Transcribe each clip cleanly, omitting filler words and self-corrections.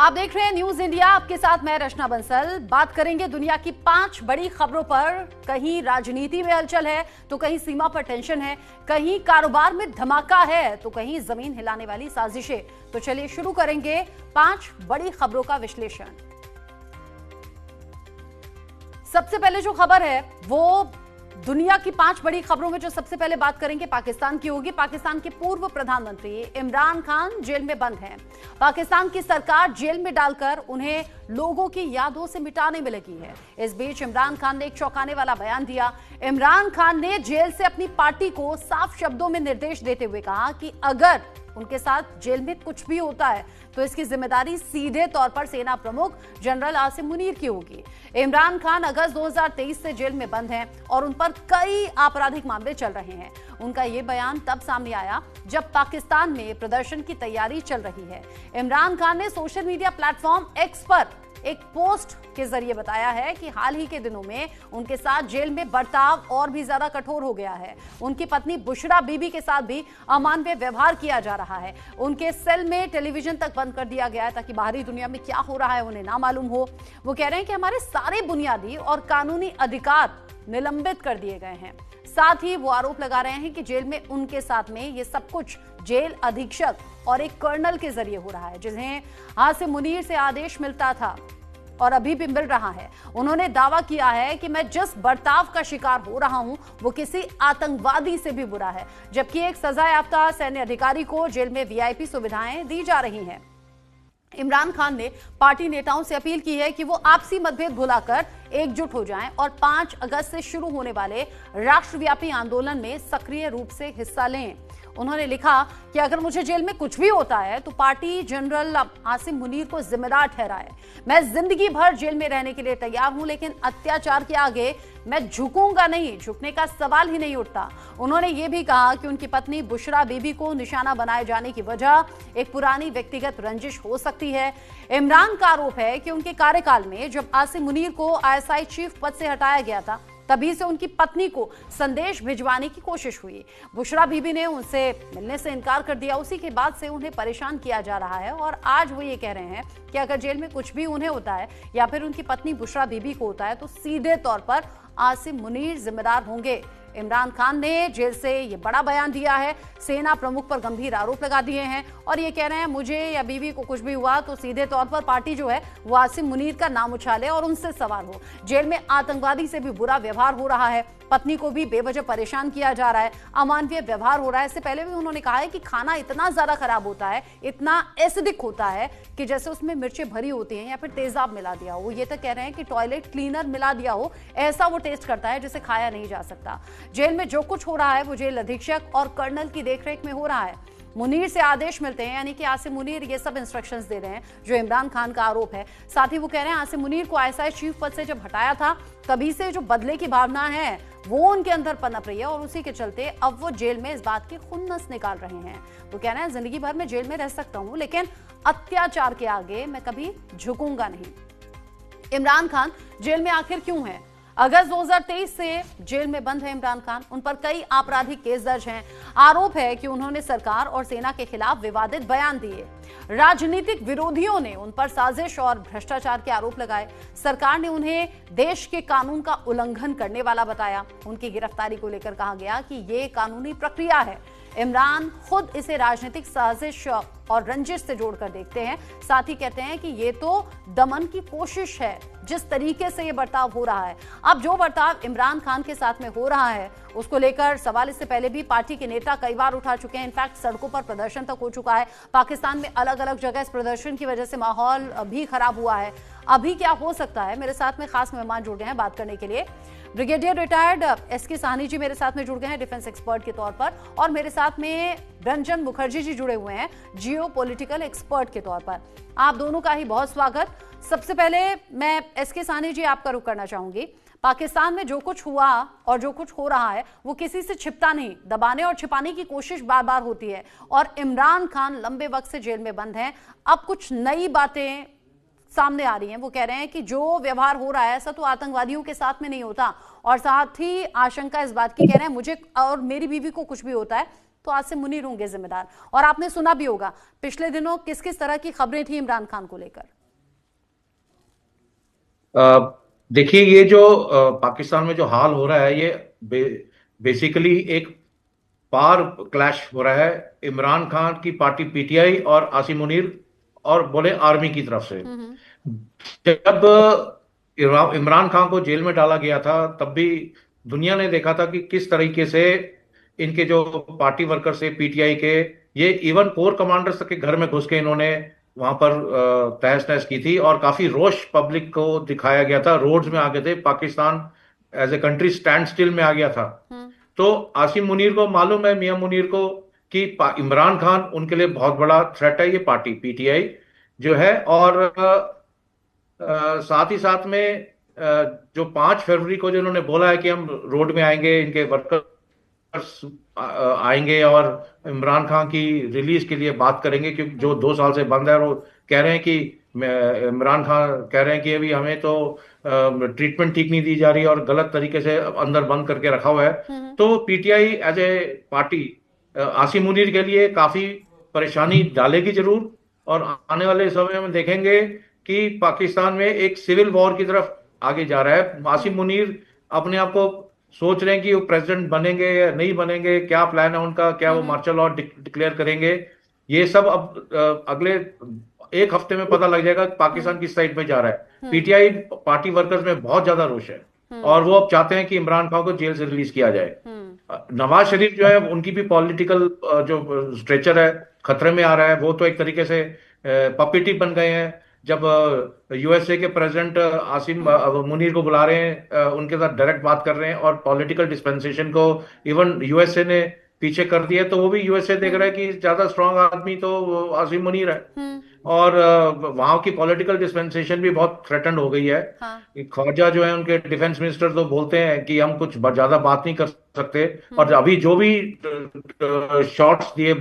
आप देख रहे हैं न्यूज इंडिया, आपके साथ मैं रचना बंसल। बात करेंगे दुनिया की 5 बड़ी खबरों पर। कहीं राजनीति में हलचल है तो कहीं सीमा पर टेंशन है, कहीं कारोबार में धमाका है तो कहीं जमीन हिलाने वाली साजिशें। तो चलिए शुरू करेंगे 5 बड़ी खबरों का विश्लेषण। सबसे पहले जो खबर है वो दुनिया की 5 बड़ी खबरों में जो सबसे पहले बात करेंगे पाकिस्तान की होगी। पाकिस्तान के पूर्व प्रधानमंत्री इमरान खान जेल में बंद हैं। पाकिस्तान की सरकार जेल में डालकर उन्हें लोगों की यादों से मिटाने में लगी है। इस बीच इमरान खान ने एक चौंकाने वाला बयान दिया। इमरान खान ने जेल से अपनी पार्टी को साफ शब्दों में निर्देश देते हुए कहा कि अगर उनके साथ जेल में कुछ भी होता है तो इसकी जिम्मेदारी सीधे तौर पर सेना प्रमुख जनरल आसिम मुनीर की होगी। इमरान खान अगस्त 2023 से जेल में बंद हैं और उन पर कई आपराधिक मामले चल रहे हैं। उनका ये बयान तब सामने आया जब पाकिस्तान में प्रदर्शन की तैयारी चल रही है। इमरान खान ने सोशल मीडिया प्लेटफॉर्म एक्स पर एक पोस्ट के जरिए बताया है कि हाल ही के दिनों में उनके साथ जेल में बर्ताव और भी ज्यादा कठोर हो गया है। उनकी पत्नी बुशरा बीबी के साथ भी अमानवीय व्यवहार किया जा रहा है। उनके सेल में टेलीविजन तक बंद कर दिया गया है ताकि बाहरी दुनिया में क्या हो रहा है उन्हें ना मालूम हो। वो कह रहे हैं कि हमारे सारे बुनियादी और कानूनी अधिकार निलंबित कर दिए गए हैं। साथ ही वो आरोप लगा रहे हैं कि जेल में उनके साथ में ये सब कुछ जेल अधीक्षक और एक कर्नल के जरिए हो रहा है, जिन्हें आसिम मुनीर से आदेश मिलता था और अभी भी मिल रहा है। उन्होंने दावा किया है कि मैं जिस बर्ताव का शिकार हो रहा हूं वो किसी आतंकवादी से भी बुरा है, जबकि एक सजायाफ्ता सैन्य अधिकारी को जेल में वीआईपी सुविधाएं दी जा रही हैं। इमरान खान ने पार्टी नेताओं से अपील की है कि वो आपसी मतभेद भुलाकर एकजुट हो जाएं और 5 अगस्त से शुरू होने वाले राष्ट्रव्यापी आंदोलन में सक्रिय रूप से हिस्सा लें। उन्होंने लिखा कि अगर मुझे जेल में कुछ भी होता है तो पार्टी जनरल आसिम मुनीर को जिम्मेदार ठहराए। मैं जिंदगी भर जेल में रहने के लिए तैयार हूं, लेकिन अत्याचार के आगे मैं झुकूंगा नहीं, झुकने का सवाल ही नहीं उठता। उन्होंने ये भी कहा कि उनकी पत्नी बुशरा बीबी को निशाना बनाए जाने की वजह एक पुरानी व्यक्तिगत रंजिश हो सकती है। इमरान का आरोप है कि उनके कार्यकाल में जब आसिम मुनीर को आईएसआई चीफ पद से हटाया गया था तभी से उनकी पत्नी को संदेश भिजवाने की कोशिश हुई। बुशरा बीबी ने उनसे मिलने से इनकार कर दिया। उसी के बाद से उन्हें परेशान किया जा रहा है और आज वो ये कह रहे हैं कि अगर जेल में कुछ भी उन्हें होता है या फिर उनकी पत्नी बुशरा बीबी को होता है तो सीधे तौर पर आसिम मुनीर जिम्मेदार होंगे। इमरान खान ने जेल से ये बड़ा बयान दिया है, सेना प्रमुख पर गंभीर आरोप लगा दिए हैं और ये कह रहे हैं मुझे या बीवी को कुछ भी हुआ तो सीधे तौर पर पार्टी जो है वो आसिम मुनीर का नाम उछाले और उनसे सवाल हो। जेल में आतंकवादी से भी बुरा व्यवहार हो रहा है, पत्नी को भी बेवजह परेशान किया जा रहा है, अमानवीय व्यवहार हो रहा है। इससे पहले भी उन्होंने कहा है कि खाना इतना ज्यादा खराब होता है, इतना एसिडिक होता है कि जैसे उसमें मिर्चें भरी होती हैं या फिर तेजाब मिला दिया हो। ये तक कह रहे हैं कि टॉयलेट क्लीनर मिला दिया हो, ऐसा वो टेस्ट करता है जिसे खाया नहीं जा सकता। जेल में जो कुछ हो रहा है वो जेल अधीक्षक और कर्नल की देखरेख में हो रहा है। मुनीर से आदेश मिलते हैं, यानी कि आसिम मुनीर ये सब इंस्ट्रक्शंस दे रहे हैं जो इमरान खान का आरोप है। साथ ही वो कह रहे हैं आसिम मुनीर को आईएसआई चीफ पद से जब हटाया था तभी से जो बदले की भावना है वो उनके अंदर पनप रही है और उसी के चलते अब वो जेल में इस बात की खुन्नस निकाल रहे हैं। वो कह रहे हैं जिंदगी भर में जेल में रह सकता हूं लेकिन अत्याचार के आगे मैं कभी झुकूंगा नहीं। इमरान खान जेल में आखिर क्यों है? अगस्त 2023 से जेल में बंद है इमरान खान। उन पर कई आपराधिक केस दर्ज हैं। आरोप है कि उन्होंने सरकार और सेना के खिलाफ विवादित बयान दिए। राजनीतिक विरोधियों ने उन पर साजिश और भ्रष्टाचार के आरोप लगाए। सरकार ने उन्हें देश के कानून का उल्लंघन करने वाला बताया। उनकी गिरफ्तारी को लेकर कहा गया कि ये कानूनी प्रक्रिया है। इमरान खुद इसे राजनीतिक साजिश और रंजिश से जोड़कर देखते हैं। साथ ही कहते हैं कि ये तो दमन की कोशिश है जिस तरीके से ये बर्ताव हो रहा है। अब जो बर्ताव इमरान खान के साथ में हो रहा है उसको लेकर सवाल इससे पहले भी पार्टी के नेता कई बार उठा चुके हैं। इनफैक्ट सड़कों पर प्रदर्शन तक हो चुका है। पाकिस्तान में अलग अलग जगह इस प्रदर्शन की वजह से माहौल भी खराब हुआ है। अभी क्या हो सकता है, मेरे साथ में खास मेहमान जुड़ गए हैं बात करने के लिए। Brigadier retired SK Sahni ji मेरे साथ में जुड़ गए हैं डिफेंस एक्सपर्ट के तौर पर और मेरे साथ में रंजन मुखर्जी जी जुड़े हुए हैं जियो पॉलिटिकल एक्सपर्ट के तौर पर। आप दोनों का ही बहुत स्वागत। सबसे पहले मैं एसके साहनी जी आपका रुख करना चाहूंगी। पाकिस्तान में जो कुछ हुआ और जो कुछ हो रहा है वो किसी से छिपता नहीं, दबाने और छिपाने की कोशिश बार बार होती है और इमरान खान लंबे वक्त से जेल में बंद हैं। अब कुछ नई बातें सामने आ रही हैं। वो कह रहे हैं कि जो व्यवहार हो रहा है ऐसा तो आतंकवादियों के साथ में नहीं होता और साथ ही आशंका इस बात की कह रहे हैं मुझे और मेरी बीवी को कुछ भी होता है तो आसिम मुनीर होंगे जिम्मेदार। और आपने सुना भी होगा पिछले दिनों किस किस तरह की खबरें थी इमरान खान को लेकर। देखिए, ये जो पाकिस्तान में जो हाल हो रहा है, ये बेसिकली एक पार क्लैश हो रहा है इमरान खान की पार्टी पीटीआई और आसिम मुनीर और बोले आर्मी की तरफ से। हम्म। जब इमरान खान को जेल में डाला गया था, तब भी दुनिया ने देखा था कि किस तरीके से इनके जो पार्टी वर्कर्स थे पीटीआई के, ये इवन कोर कमांडर्स तक के घर में घुस के इन्होंने वहां पर तहस नहस की थी और काफी रोष पब्लिक को दिखाया गया था। रोड्स में आ गए थे, Pakistan as a country stand still में आ गया था। हम्म। तो आसिम मुनीर को मालूम है, मियां मुनीर को, कि इमरान खान उनके लिए बहुत बड़ा थ्रेट है, ये पार्टी पीटीआई जो है। और साथ ही साथ में जो 5 फरवरी को जो उन्होंने बोला है कि हम रोड में आएंगे, इनके वर्कर्स आएंगे और इमरान खान की रिलीज के लिए बात करेंगे, क्योंकि जो 2 साल से बंद है। और वो कह रहे हैं कि इमरान खान कह रहे हैं कि अभी हमें तो ट्रीटमेंट ठीक नहीं दी जा रही और गलत तरीके से अंदर बंद करके रखा हुआ है। तो PTI as a party Asim Munir के लिए काफी परेशानी डालेगी जरूर। और आने वाले समय में देखेंगे कि पाकिस्तान में एक सिविल वॉर की तरफ आगे जा रहा है। आसिम मुनीर अपने आप को सोच रहे हैं कि वो प्रेसिडेंट बनेंगे या नहीं बनेंगे, क्या प्लान है उनका, क्या वो मार्शल लॉ डिक्लेयर करेंगे। ये सब अब अगले 1 हफ्ते में पता लग जाएगा कि पाकिस्तान किस साइड में जा रहा है। पीटीआई पार्टी वर्कर्स में बहुत ज्यादा रोष है और वो अब चाहते हैं कि इमरान खान को जेल से रिलीज किया जाए। नवाज शरीफ जो है, उनकी भी पॉलिटिकल जो स्ट्रेचर है खतरे में आ रहा है। वो तो एक तरीके से पपेटी बन गए हैं। जब यूएसए के प्रेसिडेंट आसिम मुनीर को बुला रहे हैं, उनके साथ डायरेक्ट बात कर रहे हैं और पॉलिटिकल डिस्पेंसेशन को इवन यूएसए ने पीछे कर दिया, तो वो भी यूएसए देख रहा है कि ज्यादा स्ट्रांग आदमी तो आसिम मुनीर है। और वहां की पॉलिटिकल डिस्पेंसेशन भी बहुत थ्रेटन्ड हो गई है। हाँ। ख्वाजा जो है, उनके डिफेंस मिनिस्टर तो बोलते हैं कि हम कुछ ज्यादा बात नहीं कर सकते। और अभी जो भी शॉट्स दिए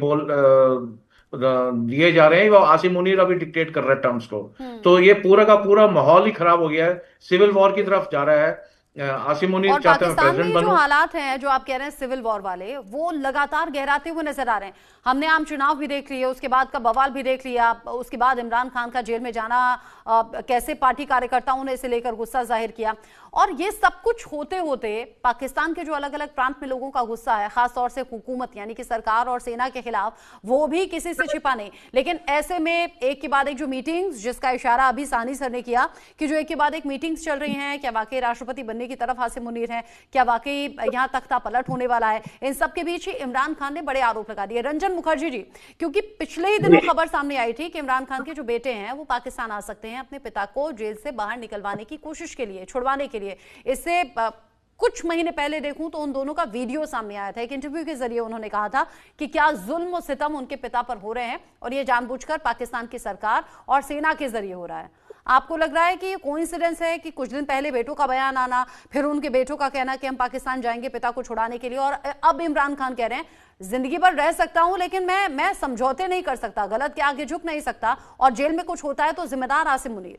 जा रहे हैं, वो आसिम मुनीर अभी डिक्टेट कर रहे हैं टर्म्स को। तो ये पूरा का पूरा माहौल ही खराब हो गया है, सिविल वॉर की तरफ जा रहा है। आसिम मुनीर और चाहते हैं पाकिस्तान प्रेसिडेंट में जो बनूं। हालात हैं, जो आप कह रहे हैं सिविल वॉर वाले, वो लगातार गहराते हुए नजर आ रहे हैं। हमने आम चुनाव भी देख लिए, उसके बाद का बवाल भी देख लिया, उसके बाद इमरान खान का जेल में जाना, कैसे पार्टी कार्यकर्ताओं ने इसे लेकर गुस्सा जाहिर किया। और ये सब कुछ होते होते पाकिस्तान के जो अलग अलग प्रांत में लोगों का गुस्सा है, खासतौर से हुकूमत यानी कि सरकार और सेना के खिलाफ, वो भी किसी से छिपा नहीं। लेकिन ऐसे में एक के बाद एक जो मीटिंग्स, जिसका इशारा अभी सानी सर ने किया कि जो एक के बाद एक मीटिंग्स चल रही हैं, क्या वाकई राष्ट्रपति बनने की तरफ आसिम मुनीर है, क्या वाकई यहां तख्ता पलट होने वाला है, इन सब के बीच ही इमरान खान ने बड़े आरोप लगा दिए। रंजन मुखर्जी जी, क्योंकि पिछले ही दिनों खबर सामने आई थी कि इमरान खान के जो बेटे हैं वो पाकिस्तान आ सकते हैं अपने पिता को जेल से बाहर निकलवाने की कोशिश के लिए, छुड़वाने के लिए। इससे कुछ महीने पहले देखूं तो उन दोनों का वीडियो सामने आया था। एक इंटरव्यू के जरिए उन्होंने कहा था कि क्या जुल्म और सितम उनके पिता पर हो रहे हैं और ये जानबूझकर पाकिस्तान की सरकार और सेना के जरिए हो रहा है। आपको लग रहा है कि ये कोइंसिडेंस है कि कुछ दिन पहले बेटों का बयान आना, फिर उनके बेटों का कहना कि हम पाकिस्तान जाएंगे पिता को छुड़ाने के लिए, और अब इमरान खान कह रहे हैं जिंदगी भर रह सकता हूं लेकिन मैं समझौते नहीं कर सकता, गलत के आगे झुक नहीं सकता, और जेल में कुछ होता है तो जिम्मेदार आसिम मुनीर।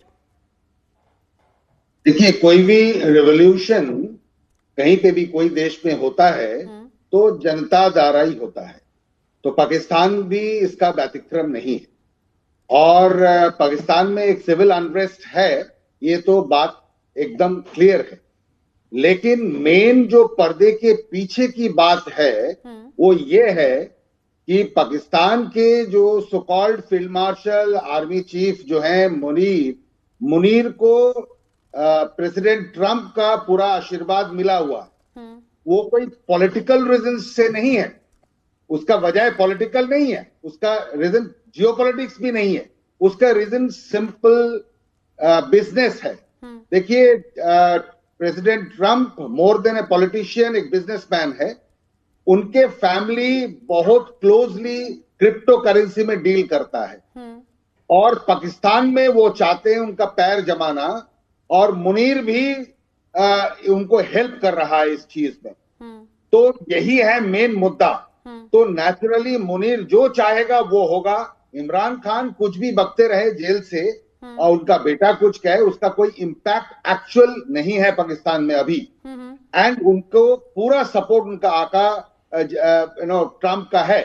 देखिए, कोई भी रेवोल्यूशन कहीं पे भी कोई देश में होता है तो जनता द्वारा ही होता है। तो पाकिस्तान भी इसका व्यतिक्रम नहीं है। और पाकिस्तान में एक सिविल अनरेस्ट है, ये तो बात एकदम क्लियर है। लेकिन मेन जो पर्दे के पीछे की बात है वो ये है कि पाकिस्तान के जो so called field marshal, army chief जो है मुनीर को प्रेसिडेंट ट्रंप का पूरा आशीर्वाद मिला हुआ। वो कोई पॉलिटिकल रीजन से नहीं है, उसका वजह पॉलिटिकल नहीं है, उसका रीजन जियोपॉलिटिक्स भी नहीं है, उसका रीजन सिंपल बिजनेस है। देखिए, president Trump more than a politician एक बिजनेसमैन है। उनके फैमिली बहुत क्लोजली क्रिप्टो करेंसी में डील करता है और पाकिस्तान में वो चाहते हैं उनका पैर जमाना, और मुनीर भी उनको हेल्प कर रहा है इस चीज में। तो यही है मेन मुद्दा। तो नेचुरली मुनीर जो चाहेगा वो होगा। इमरान खान कुछ भी बकते रहे जेल से और उनका बेटा कुछ कहे, उसका कोई इंपैक्ट एक्चुअल नहीं है पाकिस्तान में अभी। एंड उनको पूरा सपोर्ट उनका आका ट्रम्प का है।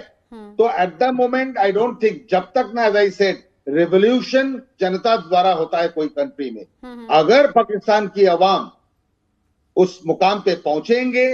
तो at the moment I don't think, जब तक ना, एज आई सेड, रेवोल्यूशन जनता द्वारा होता है कोई कंट्री में, अगर पाकिस्तान की अवाम उस मुकाम पे पहुंचेंगे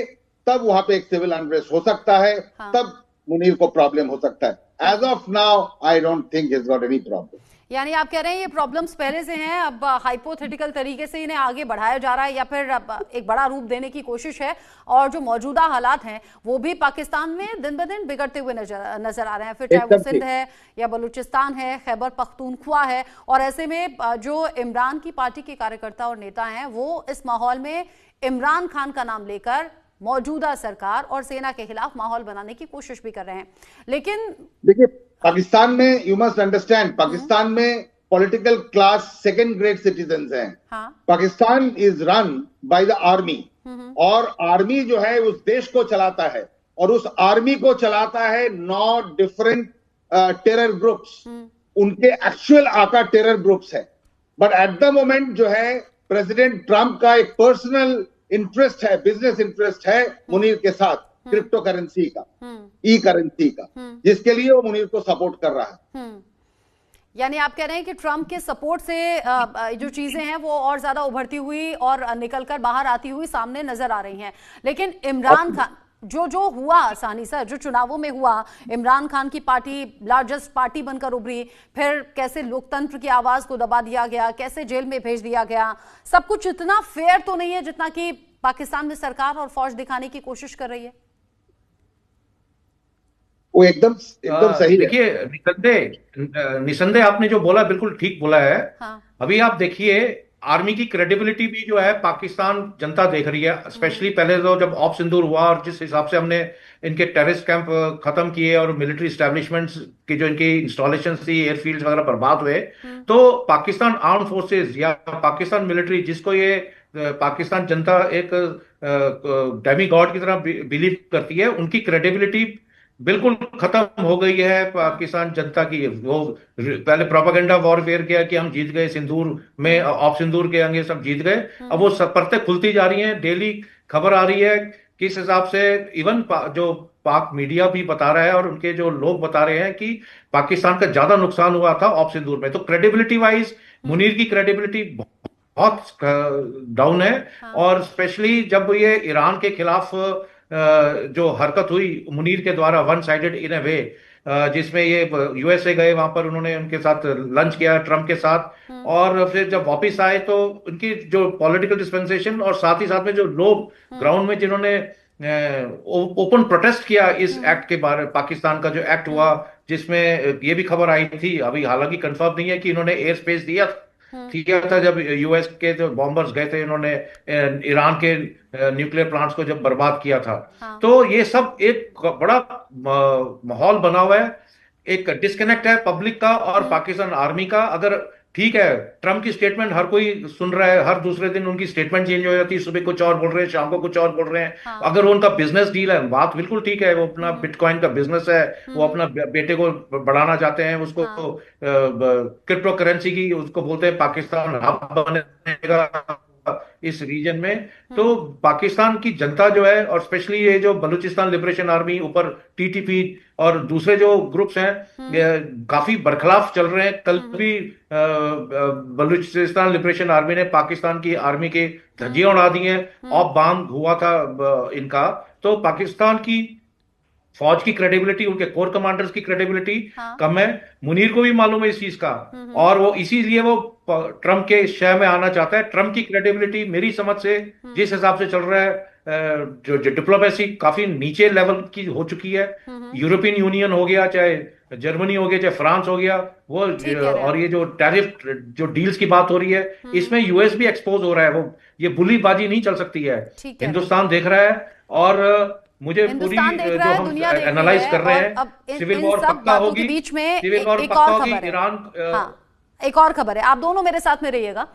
तब वहां पे एक सिविल अनरेस्ट हो सकता है, तब मुनीर को प्रॉब्लम हो सकता है। As of now I don't think is got any problem. यानी आप कह रहे हैं ये प्रॉब्लम्स पहले से हैं, अब हाइपोथेटिकल तरीके से इन्हें आगे बढ़ाया जा रहा है या फिर एक बड़ा रूप देने की कोशिश है, और जो मौजूदा हालात हैं वो भी पाकिस्तान में दिन ब दिन बिगड़ते हुए नजर आ रहे हैं, फिर चाहे वो सिंध है या बलूचिस्तान है, खैबर पख्तूनख्वा है। और ऐसे में जो इमरान की पार्टी के कार्यकर्ता और नेता हैं वो इस माहौल में इमरान खान का नाम लेकर मौजूदा सरकार और सेना के खिलाफ माहौल बनाने की कोशिश भी कर रहे हैं। लेकिन देखिए, पाकिस्तान में, यू मस्ट अंडरस्टैंड, पाकिस्तान में political class second grade citizens हैं। Pakistan is run by the army, और आर्मी जो है उस देश को चलाता है, और उस आर्मी को चलाता है 9 डिफरेंट टेरर ग्रुप्स। उनके एक्चुअल आका टेरर ग्रुप्स है। बट एट द मोमेंट जो है प्रेसिडेंट ट्रंप का एक पर्सनल इंटरेस्ट है, बिजनेस इंटरेस्ट है मुनीर के साथ, क्रिप्टो करेंसी का, ई करेंसी का, जिसके लिए वो मुनीर को सपोर्ट कर रहा है। यानी आप कह रहे हैं कि ट्रंप के सपोर्ट से जो चीजें हैं वो और ज्यादा उभरती हुई और निकलकर बाहर आती हुई सामने नजर आ रही हैं। लेकिन इमरान खान जो हुआ, सानी सर, जो चुनावों में हुआ, इमरान खान की पार्टी लार्जेस्ट पार्टी बनकर उभरी, फिर कैसे लोकतंत्र की आवाज को दबा दिया गया, कैसे जेल में भेज दिया गया, सब कुछ इतना फेयर तो नहीं है जितना कि पाकिस्तान में सरकार और फौज दिखाने की कोशिश कर रही है। वो एकदम सही। देखिए, निसंदेह आपने जो बोला बिल्कुल ठीक बोला है। अभी आप देखिए, आर्मी की क्रेडिबिलिटी भी जो है पाकिस्तान जनता देख रही है। स्पेशली पहले तो जब ऑप सिंदूर हुआ और जिस हिसाब से हमने इनके टेररिस्ट कैंप खत्म किए और मिलिट्री एस्टेब्लिशमेंट्स की जो इनकी इंस्टॉलेशन थी, एयरफील्ड वगैरह बर्बाद हुए, तो पाकिस्तान आर्म फोर्सेज या पाकिस्तान मिलिट्री, जिसको ये पाकिस्तान जनता एक डेमी गॉड की तरह बिलीव करती है, उनकी क्रेडिबिलिटी बिल्कुल खत्म हो गई है पाकिस्तान जनता की। वो पहले प्रोपेगेंडा वॉरफेयर किया कि हम जीत गए, सिंदूर में ऑप सिंदूर के अंगे सब जीत गए, अब वो सब परतें खुलती जा रही हैं। डेली खबर आ रही है किस हिसाब से, इवन जो पाक मीडिया भी बता रहा है और उनके जो लोग बता रहे हैं कि पाकिस्तान का ज्यादा नुकसान हुआ था ऑप सिंदूर में। तो क्रेडिबिलिटी वाइज मुनीर की क्रेडिबिलिटी बहुत डाउन है। और स्पेशली जब ये ईरान के खिलाफ जो हरकत हुई मुनीर के द्वारा, वन साइडेड इन ए वे, जिसमें ये यूएसए गए, वहां पर उन्होंने उनके साथ लंच किया ट्रम्प के साथ, और फिर जब वापस आए तो उनकी जो पॉलिटिकल डिस्पेंसेशन और साथ ही साथ में जो लोग ग्राउंड में जिन्होंने ओपन प्रोटेस्ट किया इस एक्ट के बारे, पाकिस्तान का जो एक्ट हुआ, जिसमें ये भी खबर आई थी, अभी हालांकि कंफर्म नहीं है, कि इन्होंने एयर स्पेस दिया था जब यूएस के जो बॉम्बर्स गए थे, इन्होंने ईरान के न्यूक्लियर प्लांट्स को जब बर्बाद किया था। तो ये सब एक बड़ा माहौल बना हुआ है, एक डिस्कनेक्ट है पब्लिक का और पाकिस्तान आर्मी का। अगर ठीक है, ट्रम्प की स्टेटमेंट हर कोई सुन रहा है, हर दूसरे दिन उनकी स्टेटमेंट चेंज हो जाती है, सुबह कुछ और बोल रहे हैं, शाम को कुछ और बोल रहे हैं। अगर वो उनका बिजनेस डील है, बात बिल्कुल ठीक है, वो अपना बिटकॉइन का बिजनेस है, वो अपना बेटे को बढ़ाना चाहते हैं, उसको क्रिप्टो करेंसी की उसको बोलते हैं पाकिस्तान हब बनेगा इस रीजन में। तो पाकिस्तान की जनता जो है, और स्पेशली ये जो बलूचिस्तान लिबरेशन आर्मी, ऊपर टीटीपी और दूसरे जो ग्रुप्स हैं, काफी बरखलाफ चल रहे हैं। कल भी बलूचिस्तान लिबरेशन आर्मी ने पाकिस्तान की आर्मी के धज्जियां उड़ा दी हैं। ऑफ बाम हुआ था इनका। तो पाकिस्तान की फौज की क्रेडिबिलिटी, उनके कोर कमांडर्स की क्रेडिबिलिटी कम है। मुनीर को भी मालूम है इस चीज का, और वो इसीलिए वो ट्रम्प के शय में आना चाहता है। ट्रम्प की क्रेडिबिलिटी मेरी समझ से जिस हिसाब से चल रहा है, जो डिप्लोमेसी काफी नीचे लेवल की हो चुकी है। यूरोपियन यूनियन हो गया, चाहे जर्मनी हो गया, चाहे फ्रांस हो गया, वो और ये जो टैरिफ जो डील्स की बात हो रही है, इसमें यूएस भी एक्सपोज हो रहा है। वो ये बुलीबाजी नहीं चल सकती है। हिंदुस्तान देख रहा है, और मुझे पूरी जो हम एनालाइज कर रहे हैं, सिविल वॉर पक्का होगी, बीच में सिविल वॉर एक पक्का और होगी खबर है। ईरान। एक और खबर है, आप दोनों मेरे साथ में रहिएगा।